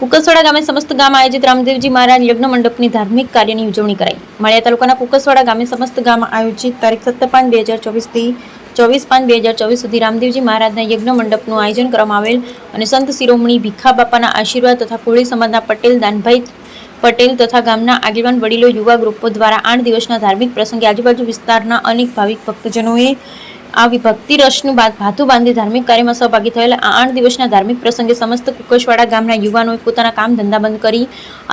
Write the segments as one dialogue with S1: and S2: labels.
S1: કુકસવાડા ગામે સમસ્ત ગામ આયોજિત રામદેવજી મહારાજ યજ્ઞ મંડપની ધાર્મિક કાર્યની ઉજવણી કરાઈ। માળિયા તાલુકાના કુકસવાડા ગામે સમસ્ત ગામ આયોજિત તારીખ 17/5/2024 થી 24/5/2024 સુધી રામદેવજી મહારાજના યજ્ઞ મંડપનું આયોજન કરવામાં આવેલ અને સંત શિરોમણી ભીખા બાપાના આશીર્વાદ તથા કોળી સમાજના પટેલ દાનભાઈ પટેલ તથા ગામના આગેવાન વડીલો યુવા ગ્રુપો દ્વારા 8 દિવસના ધાર્મિક પ્રસંગે આજુબાજુ વિસ્તારના અનેક ભાવિક ભક્તજનોએ આવી ભક્તિ રસનું ભાથું બાંધી ધાર્મિક કાર્યમાં સહભાગી થયેલા આ 8 દિવસના ધાર્મિક પ્રસંગે સમસ્ત કુકસવાડા ગામના યુવાનોએ પોતાના કામ ધંધા બંધ કરી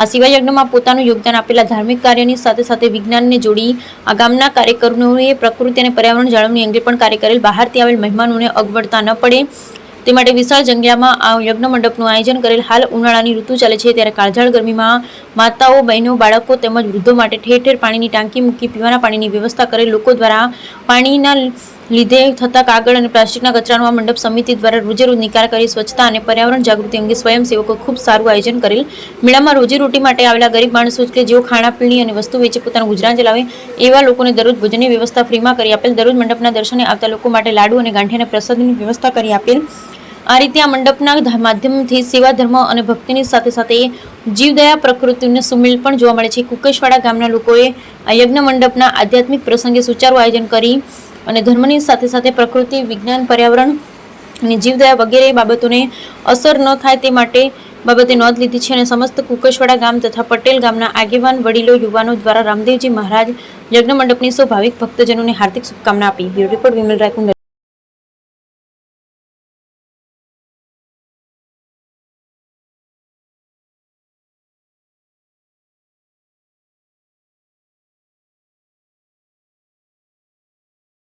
S1: આ સેવા યજ્ઞમાં પોતાનું યોગદાન આપેલા ધાર્મિક કાર્યની સાથે સાથે વિજ્ઞાનને જોડી આ ગામના કાર્યકરોએ પ્રકૃતિ અને પર્યાવરણ જાળવણી અંગે પણ કાર્ય કરેલ। બહારથી આવેલ મહેમાનોને અગવડતા ન પડે તે માટે વિશાળ જગ્યામાં આ યજ્ઞ મંડપનું આયોજન કરેલ। હાલ ઉનાળાની ઋતુ ચાલે છે ત્યારે કાળઝાળ ગરમીમાં માતાઓ બહેનો બાળકો તેમજ વૃદ્ધો માટે ઠેર ઠેર પાણીની ટાંકી મૂકી પીવાના પાણીની વ્યવસ્થા કરેલ। લોકો દ્વારા પાણીના લીધે થતા કાગળ અને પ્લાસ્ટિકના કચરાનો આ મંડપ સમિતિ દ્વારા રોજે રોજ નિકાલ કરી સ્વચ્છતા અને પર્યાવરણ જાગૃતિ અંગે સ્વયંસેવકો ખૂબ સારું આયોજન કરેલ। મેળામાં રોજીરોટી માટે આવેલા ગરીબ માણસો કે જેઓ ખાણાપીણી અને વસ્તુ વેચી પોતાનું ગુજરાન ચલાવે એવા લોકોને દરરોજ ભોજનની વ્યવસ્થા ફ્રીમાં કરી આપેલ। દરરોજ મંડપના દર્શને આવતા લોકો માટે લાડુ અને ગાંઠિયાના પ્રસાદની વ્યવસ્થા કરી આપેલ। આ રીતે આ મંડપના માધ્યમથી સેવા ધર્મ અને ભક્તિની સાથે સાથે જીવદયા પ્રકૃતિનું સુમેળ પણ જોવા મળે છે। કુકસવાડા ગામના લોકોએ આ યજ્ઞ મંડપના આધ્યાત્મિક પ્રસંગે સુચારું આયોજન કરી અને ધર્મની સાથે સાથે પ્રકૃતિ વિજ્ઞાન પર્યાવરણ અને જીવદયા વગેરે બાબતોને અસર ન થાય તે માટે બાબતે નોંધ લીધી છે અને સમસ્ત કુકસવાડા ગામ તથા પટેલ ગામના આગેવાન વડીલો યુવાનો દ્વારા રામદેવજી મહારાજ યજ્ઞ મંડપની સૌ ભાવિક ભક્તજનોને હાર્દિક શુભકામના આપી। Bureau report Vimal રાયકુંડ।